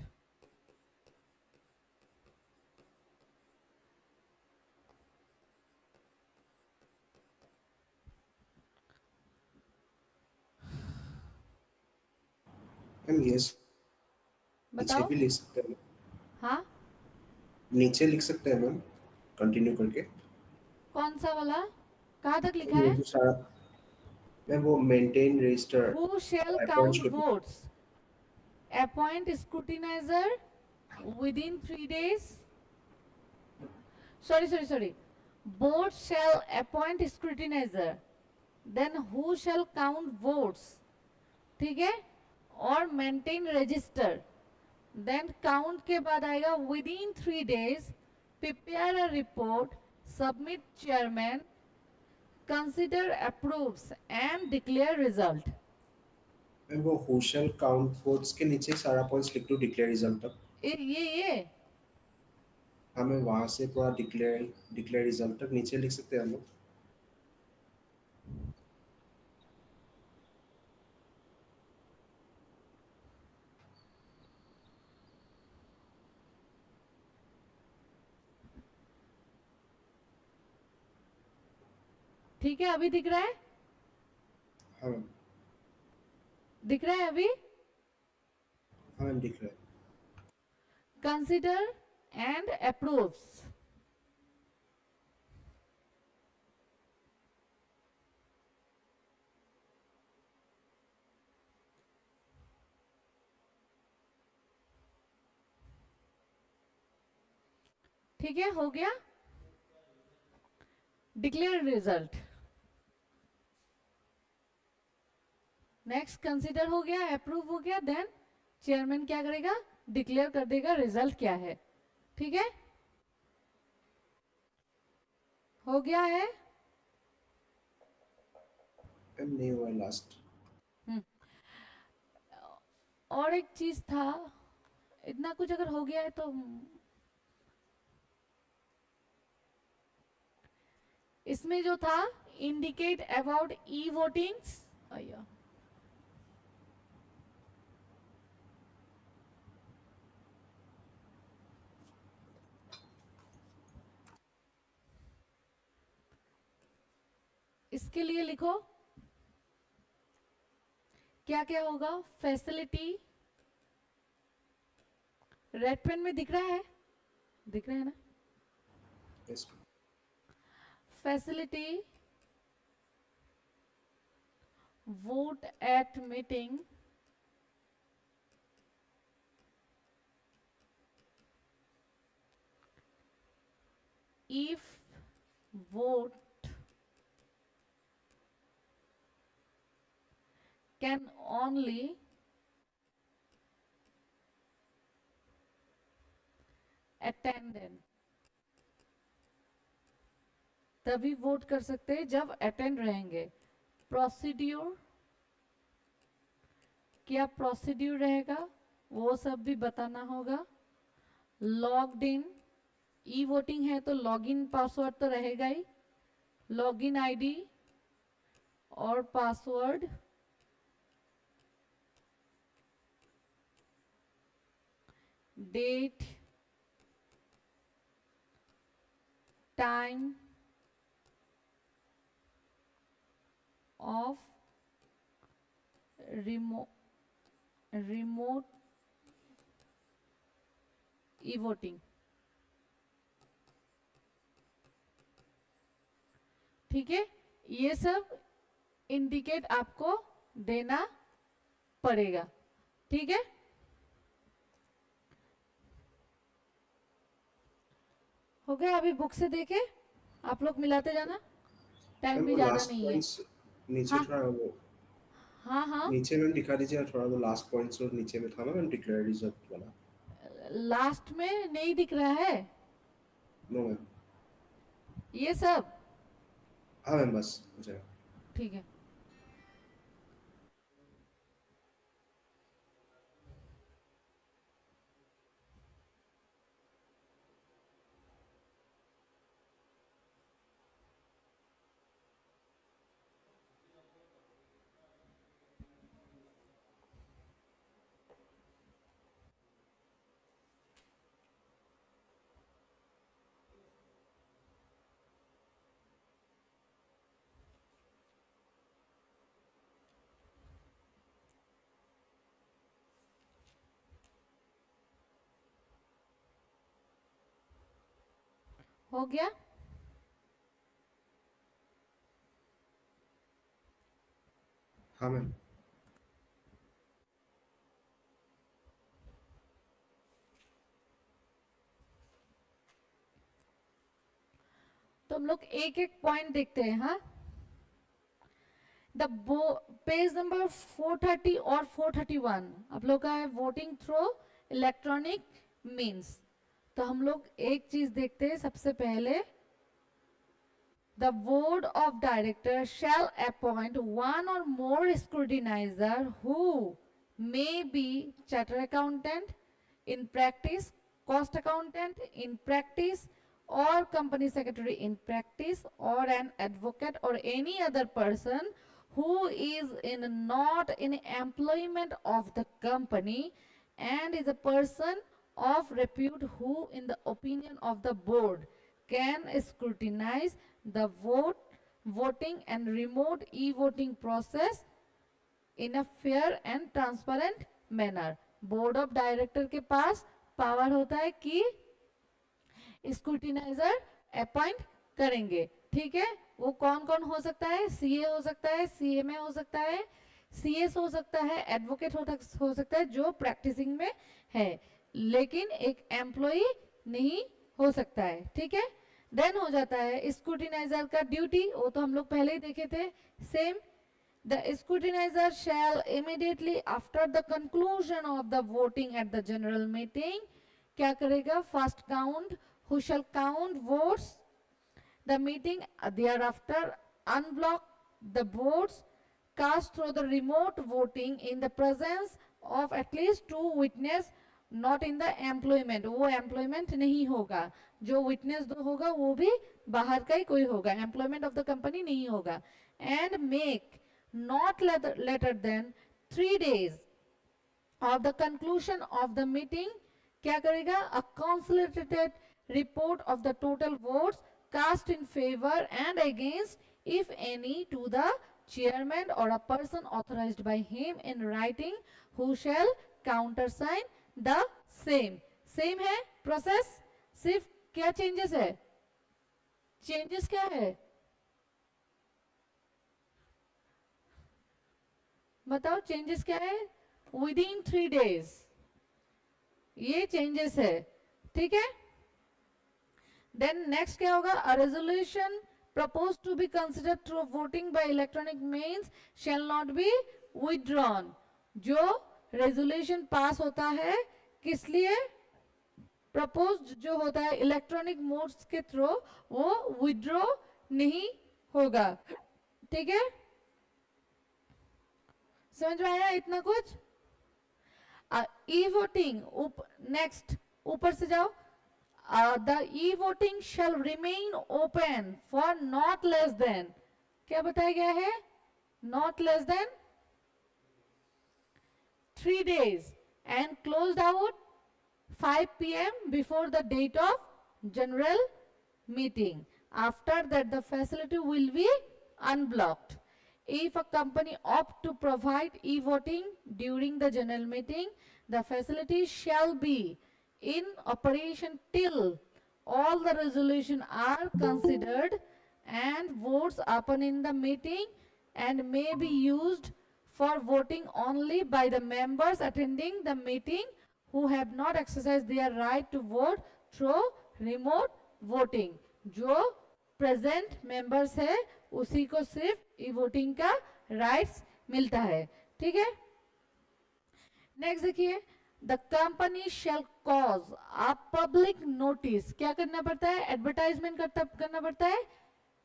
Ma'am yes, नीचे बताओ। भी लिख सकते हैं, हाँ, नीचे लिख सकते हैं मैम, कंटिन्यू करके। कौन सा वाला, कहाँ तक लिखा ये है? जो सारा, मैम वो maintain register, who shall appoint count को, votes, appoint scrutinizer within 3 days. Sorry. Board shall appoint scrutinizer, then who shall count votes, ठीक है, और maintain register, then count के बाद आएगा within 3 days, prepare a report, submit chairman, consider approves and declare result. Ma'am वो हु शैल काउंट वोट्स के नीचे सारा पॉइंट्स लिख दो डिक्लेयर रिजल्ट तक। ये हमें वहां से पूरा डिक्लेयर डिक्लेयर रिजल्ट तक नीचे लिख सकते हैं हम लोग। ठीक है, अभी दिख रहा है? हाँ मैम, दिख रहा है अभी? हाँ मैम दिख रहा है। Consider and approves. ठीक है, हो गया। डिक्लेयर रिजल्ट, नेक्स्ट कंसिडर हो गया, अप्रूव हो गया, देन चेयरमैन क्या करेगा, डिक्लेयर कर देगा रिजल्ट क्या है। ठीक है, हो गया है। मैम नहीं हुआ लास्ट। हम्म, और एक चीज था, इतना कुछ अगर हो गया है तो इसमें जो था इंडिकेट अबाउट ई वोटिंग्स, इसके लिए लिखो क्या क्या होगा। फैसिलिटी, रेड पेन में दिख रहा है, दिख रहा है ना? Yes, facility, vote at meeting, if vote can only attended, तभी वोट कर सकते हैं जब अटेंड रहेंगे। प्रोसीड्यूर, क्या प्रोसीड्यूर रहेगा वो सब भी बताना होगा। लॉग्ड इन, ई वोटिंग है तो लॉगिन पासवर्ड तो रहेगा ही, लॉगिन आईडी और password, date, time of remote e voting. ठीक है, ये सब इंडिकेट आपको देना पड़ेगा। ठीक है, हो गया। अभी बुक से देखे आप लोग मिलाते जाना, टाइम मैम भी वो ज्यादा लास्ट नहीं है। पॉइंट्स नीचे हाँ थोड़ा वो, हाँ, नीचे मैम दिखा दीजिए थोड़ा, वो लास्ट पॉइंट्स और नीचे में था ना मैम डिक्लेयर रिजल्ट वाला। लास्ट में नहीं दिख रहा है नो मैम, ये सब। हाँ मैम बस हो जाएगा। ठीक है, हो गया? हाँ मैम। तो हम लोग एक एक पॉइंट देखते हैं. हाँ, द पेज नंबर 430 और 431 आप लोग का है वोटिंग थ्रू इलेक्ट्रॉनिक मीन्स. तो हम लोग एक चीज देखते हैं सबसे पहले. The board of directors shall appoint one or more scrutinizer who may be chartered accountant in practice, cost accountant in practice, or company secretary in practice, or an advocate or any other person who is not in employment of the company and is a person of repute who in the opinion of the board can scrutinize the voting and remote e-voting process in a fair and transparent manner. Board of director के पास पावर होता है कि स्क्रूटिनाइजर अपॉइंट करेंगे. ठीक है, वो कौन कौन हो सकता है? सीए हो सकता है, सीएमए हो सकता है, सीएस हो सकता है, एडवोकेट हो सकता है जो प्रैक्टिसिंग में है, लेकिन एक एम्प्लॉय नहीं हो सकता है. ठीक है, देन हो जाता है स्क्रूटिनाइजर का ड्यूटी. वो तो हम लोग पहले ही देखे थे. Same, the scrutinizer shall immediately after the conclusion of the voting at the general meeting क्या करेगा? First count who shall count votes the meeting thereafter unblock the votes cast through the remote voting in the presence of at least 2 witness not in the employment. वो employment नहीं होगा. जो witness 2 होगा वो भी बाहर का ही कोई होगा, employment of the company नहीं होगा. And make not later than 3 days of the conclusion of the meeting क्या करेगा? A consolidated report of the total votes cast in favor and against if any to the chairman or a person authorized by him in writing who shall countersign the same. Same है प्रोसेस, सिर्फ क्या चेंजेस है? चेंजेस क्या है बताओ? चेंजेस क्या है? विदिन 3 days ये चेंजेस है. ठीक है, देन नेक्स्ट क्या होगा? A resolution proposed to be considered through voting by electronic means shall not be withdrawn. जो रेजोल्यूशन पास होता है किस लिए? प्रपोज जो होता है इलेक्ट्रॉनिक मोड्स के थ्रू वो विड्रॉ नहीं होगा. ठीक है, समझ में आया इतना कुछ? ई वोटिंग नेक्स्ट ऊपर से जाओ. The e-voting shall remain open for not less than क्या बताया गया है? Not less than 3 days and closed out 5 p.m. before the date of general meeting. After that the facility will be unblocked. If a company opt to provide e-voting during the general meeting, the facility shall be in operation till all the resolutions are considered and votes upon in the meeting and may be used for voting only by the members attending the meeting who have not exercised their right to vote through remote voting. जो प्रेजेंट मेंबर्स है उसी को सिर्फ ई वोटिंग का राइट्स मिलता है. ठीक है, नेक्स्ट देखिए. The company shall cause a public notice क्या करना पड़ता है? एडवर्टाइजमेंट करना पड़ता है.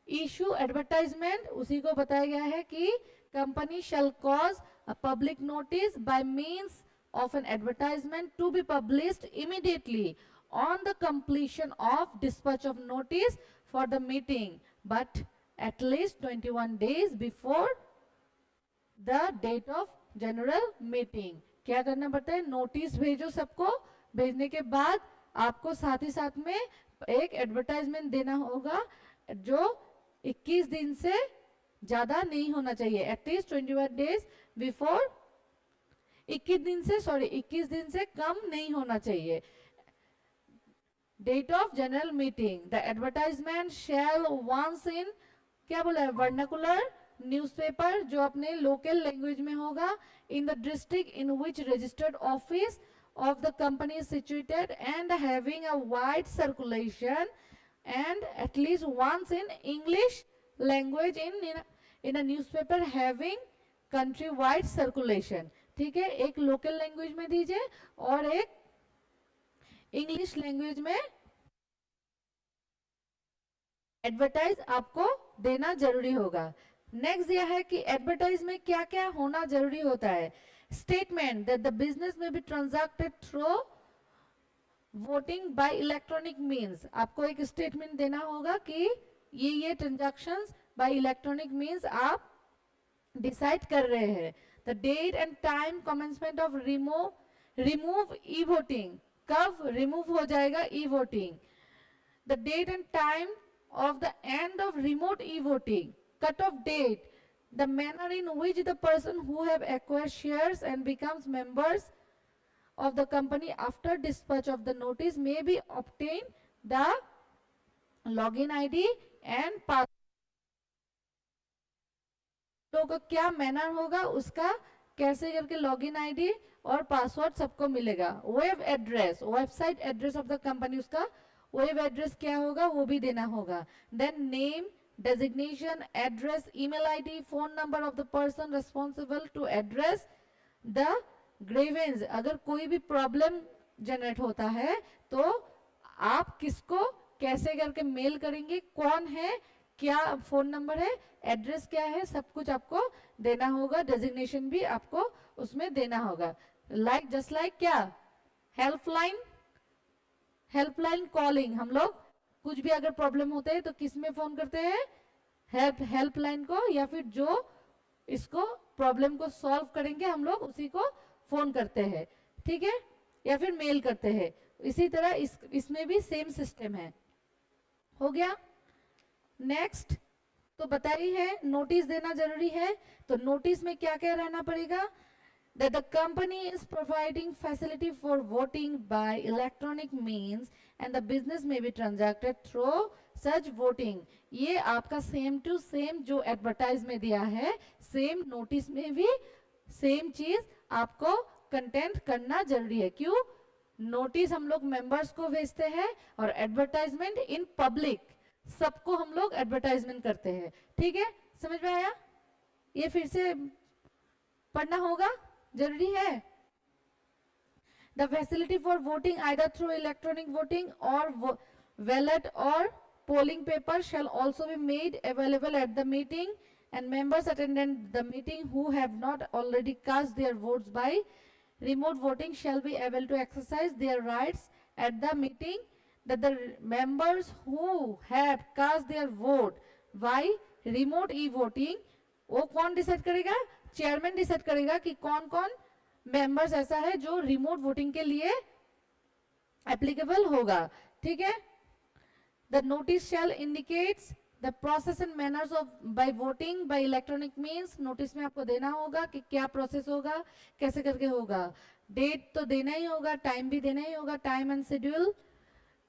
इशू एडवर्टाइजमेंट उसी को बताया गया है कि company shall cause a public notice by means of an advertisement to be published immediately on the completion of dispatch of notice for the meeting but at least 21 days before the date of general meeting. क्या करना पड़ता है? नोटिस भेजो सबको. भेजने के बाद आपको साथ ही साथ में एक एडवर्टाइजमेंट देना होगा जो 21 दिन से ज्यादा नहीं होना चाहिए. एटलीस्ट 21 डेज बिफोर 21 दिन से कम नहीं होना चाहिए. Date of general meeting, the advertisement shall once in, क्या बोला है, वर्नाकुलर न्यूज़पेपर, जो अपने लोकल लैंग्वेज में होगा, in the district in which registered office of the company is situated and having a wide circulation and at least once in English language in a newspaper having country wide circulation. ठीक है, एक लोकल लैंग्वेज में दीजिए और एक इंग्लिश लैंग्वेज में एडवर्टाइज आपको देना जरूरी होगा. नेक्स्ट यह है कि एडवर्टाइज में क्या क्या होना जरूरी होता है. Statement that the business may be transacted through voting by electronic means. आपको एक स्टेटमेंट देना होगा कि ये ट्रांजैक्शंस बाय इलेक्ट्रॉनिक मीन्स आप डिसाइड कर रहे हैं. The date and time commencement of remove e voting, कब रिमूव हो जाएगा e voting. The date and time of the end of remote e-voting, cut-off date, the manner in which the person who have acquired shares and becomes members of the company after dispatch of the notice may be obtained, the login ID and password. का क्या मैनर होगा, उसका कैसे करके लॉगिन आईडी और पासवर्ड सबको मिलेगा. Web address, website address of the company, उसका वेब एड्रेस क्या होगा वो भी देना होगा. Then name, designation, address, email ID, phone number of the person responsible to address the grievance. अगर कोई भी प्रॉब्लम जनरेट होता है तो आप किसको कैसे करके मेल करेंगे, कौन है, क्या फोन नंबर है, एड्रेस क्या है, सब कुछ आपको देना होगा. डेजिग्नेशन भी आपको उसमें देना होगा. जस्ट लाइक क्या, हेल्पलाइन कॉलिंग. हम लोग कुछ भी अगर प्रॉब्लम होता है तो किस में फोन करते हैं, हेल्पलाइन को, या फिर जो इसको प्रॉब्लम को सॉल्व करेंगे हम लोग उसी को फोन करते हैं. ठीक है, या फिर मेल करते हैं. इसी तरह इसमें भी सेम सिस्टम है. हो गया. नेक्स्ट तो बताइए है, नोटिस देना जरूरी है. तो नोटिस में क्या क्या रहना पड़ेगा. That the company is providing facility for voting by electronic means and the business may be transacted through such voting. ये आपका सेम टू सेम जो एडवर्टाइज में दिया है, सेम नोटिस में भी सेम चीज आपको कंटेंट करना जरूरी है. क्यों, नोटिस हम लोग मेंबर्स को भेजते हैं और एडवर्टाइजमेंट इन पब्लिक सबको हम लोग एडवर्टाइजमेंट करते हैं. ठीक है, समझ में आया. ये फिर से पढ़ना होगा, जरूरी है. The facility for voting either through electronic voting or ballot or polling paper shall also be made available at the meeting, and members attending the meeting who have not already cast their votes by remote voting shall be able to exercise their rights at the meeting. That the members who have cast their vote by remote e-voting, वो कौन डिसाइड करेगा, चेयरमैन डिसाइड करेगा कि कौन कौन मेंबर्स ऐसा है जो रिमोट वोटिंग के लिए एप्लीकेबल होगा. ठीक है. The notice shall indicates the process and manners of by voting by electronic means. Notice में आपको देना होगा कि क्या प्रोसेस होगा, कैसे करके होगा. डेट तो देना ही होगा, टाइम भी देना ही होगा, time and schedule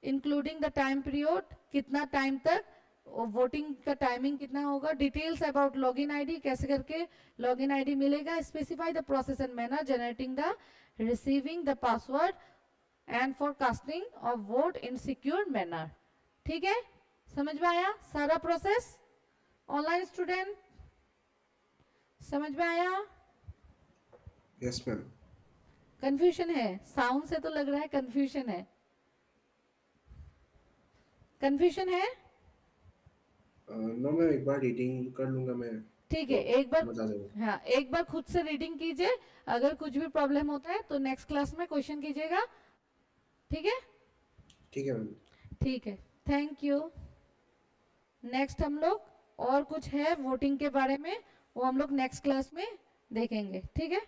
including the time period, कितना टाइम तक वोटिंग का टाइमिंग कितना होगा. डिटेल्स अबाउट लॉगिन आईडी, कैसे करके लॉगिन आईडी मिलेगा. Specify the process and manner generating the receiving the password and for casting of vote in secure manner. ठीक है, समझ में आया सारा प्रोसेस. ऑनलाइन स्टूडेंट समझ में आया. Yes ma'am. कंफ्यूजन है, साउंड से तो लग रहा है कंफ्यूजन है. कंफ्यूजन है. नो मैं एक बार रीडिंग कर लूंगा मैं. ठीक है, एक बार बता दूंगा. हाँ, एक बार खुद से रीडिंग कीजिए. अगर कुछ भी प्रॉब्लम होता है तो नेक्स्ट क्लास में क्वेश्चन कीजिएगा. ठीक है. ठीक है मैम. ठीक है, थैंक यू. नेक्स्ट हम लोग और कुछ है वोटिंग के बारे में, वो हम लोग नेक्स्ट क्लास में देखेंगे. ठीक है.